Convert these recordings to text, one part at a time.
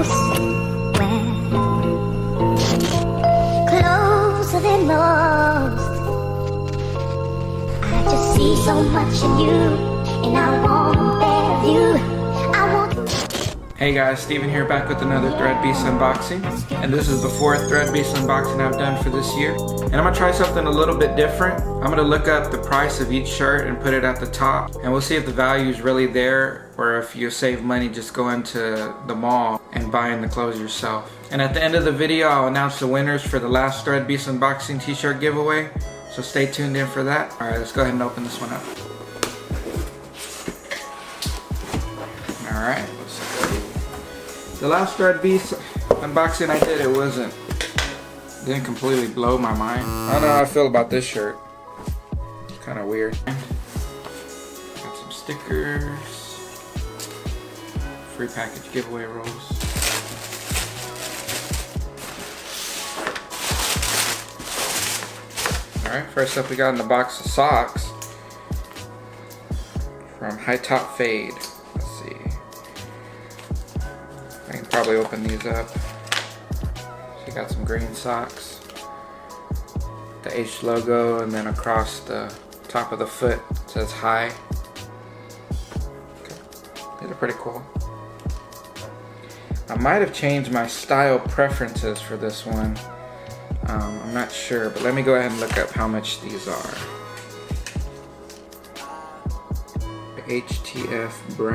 close, closer than most. I just see so much in you, and I want better you. I want. Hey guys, Steven here, back with another ThreadBeast unboxing. And this is the fourth ThreadBeast unboxing I've done for this year. And I'm gonna try something a little bit different. I'm gonna look up the price of each shirt and put it at the top. And we'll see if the value is really there, or if you save money just going to the mall and buying the clothes yourself. And at the end of the video, I'll announce the winners for the last ThreadBeast unboxing t-shirt giveaway. So stay tuned in for that. All right, let's go ahead and open this one up. All right. The last ThreadBeast unboxing I did, didn't completely blow my mind. I don't know how I feel about this shirt. It's kind of weird. Got some stickers. Free package giveaway rolls. Alright, first up we got in the box of socks from High Top Fade. I can probably open these up. So you got some green socks, the H logo, and then across the top of the foot it says High. Okay. These are pretty cool. I might have changed my style preferences for this one. I'm not sure, but let me go ahead and look up how much these are. htfbrand.com.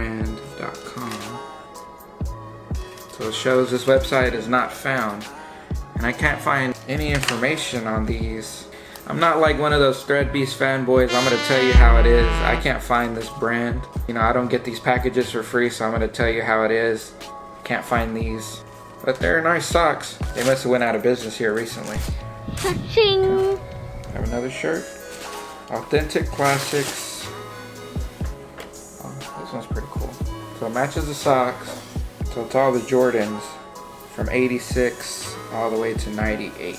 So it shows this website is not found, and I can't find any information on these. I'm not like one of those ThreadBeast fanboys. I'm gonna tell you how it is. I can't find this brand. You know, I don't get these packages for free, so I'm gonna tell you how it is. Can't find these, but they're nice socks. They must have went out of business here recently. Cha-ching. Have another shirt. Authentic Classics. Oh, this one's pretty cool. So it matches the socks. So it's all the Jordans from 86 all the way to 98.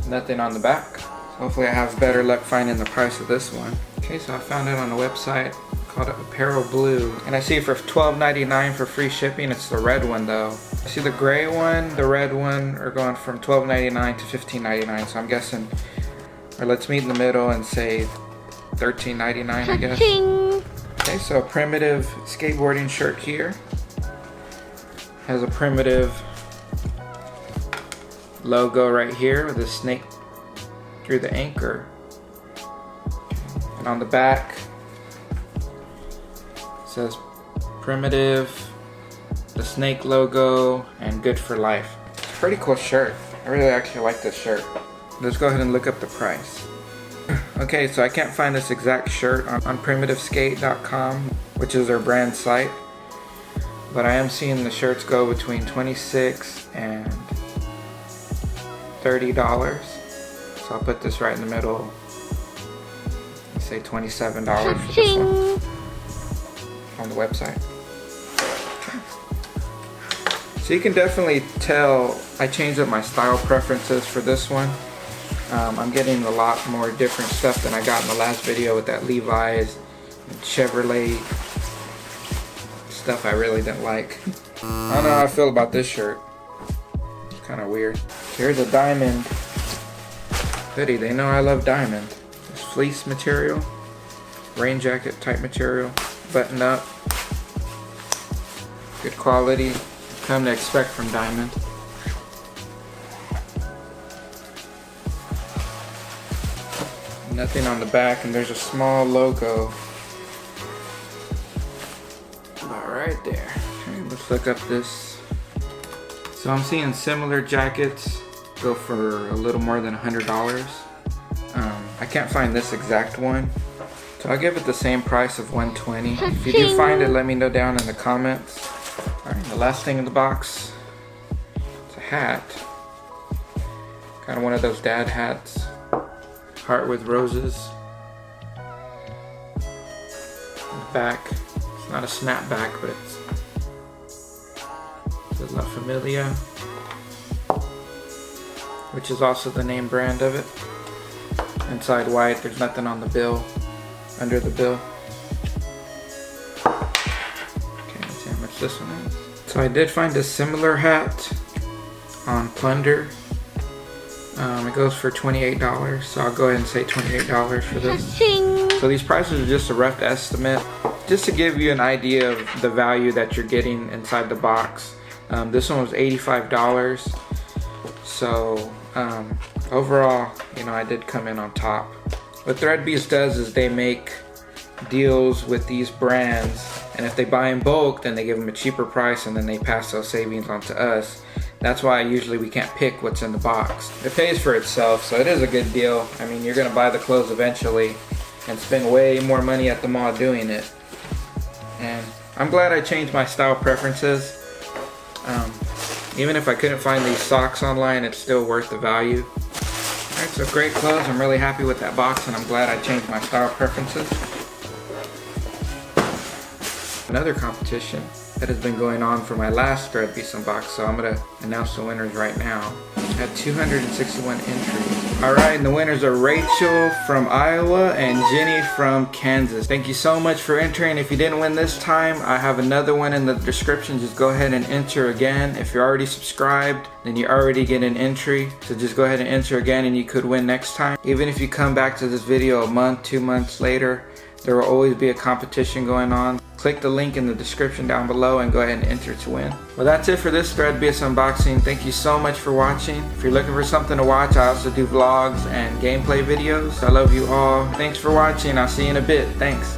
Nothing on the back. So hopefully I have better luck finding the price of this one. Okay, so I found it on the website called Apparel Blue. And I see it for $12.99 for free shipping. It's the red one though. I see the gray one, the red one are going from $12.99 to $15.99. So I'm guessing, or let's meet in the middle and say $13.99, I guess. Okay, so a Primitive skateboarding shirt here. Has a Primitive logo right here with a snake through the anchor. And on the back it says Primitive, the snake logo, and Good for Life. It's a pretty cool shirt. I really actually like this shirt. Let's go ahead and look up the price. Okay, so I can't find this exact shirt on primitiveskate.com, which is their brand site. But I am seeing the shirts go between $26 and $30. So I'll put this right in the middle. Let's say $27 for this one on the website. So you can definitely tell I changed up my style preferences for this one. I'm getting a lot more different stuff than I got in the last video with that Levi's and Chevrolet stuff I really didn't like. I don't know how I feel about this shirt. It's kind of weird. Here's a diamond hoodie. They know I love diamond. It's fleece material, rain jacket type material, button up, good quality. Come to expect from diamond. Nothing on the back, and there's a small logo about right there. Okay, let's look up this. So I'm seeing similar jackets go for a little more than $100. I can't find this exact one, so I'll give it the same price of $120. If you do find it, let me know down in the comments. Alright, the last thing in the box, it's a hat. Kind of one of those dad hats. Heart with roses. Back, it's not a snapback, but it says La Familia, which is also the name brand of it. Inside white, there's nothing on the bill under the bill. Okay, let's see how much this one is. So I did find a similar hat on Plunder. It goes for $28, so I'll go ahead and say $28 for this. So these prices are just a rough estimate, just to give you an idea of the value that you're getting inside the box. This one was $85, so overall, you know, I did come in on top. What ThreadBeast does is they make deals with these brands, and if they buy in bulk, then they give them a cheaper price, and then they pass those savings on to us. That's why usually we can't pick what's in the box. It pays for itself, so it is a good deal. I mean, you're gonna buy the clothes eventually and spend way more money at the mall doing it. And I'm glad I changed my style preferences. Even if I couldn't find these socks online, it's still worth the value. Alright, so great clothes. I'm really happy with that box, and I'm glad I changed my style preferences. Another competition that has been going on for my last ThreadBeast unbox, so I'm gonna announce the winners right now. I had 261 entries. Alright, and the winners are Rachel from Iowa and Jenny from Kansas. Thank you so much for entering. If you didn't win this time, I have another one in the description. Just go ahead and enter again. If you're already subscribed, then you already get an entry. So just go ahead and enter again and you could win next time. Even if you come back to this video a month, 2 months later, there will always be a competition going on. Click the link in the description down below and go ahead and enter to win. Well, that's it for this ThreadBeast unboxing. Thank you so much for watching. If you're looking for something to watch, I also do vlogs and gameplay videos. I love you all. Thanks for watching. I'll see you in a bit. Thanks.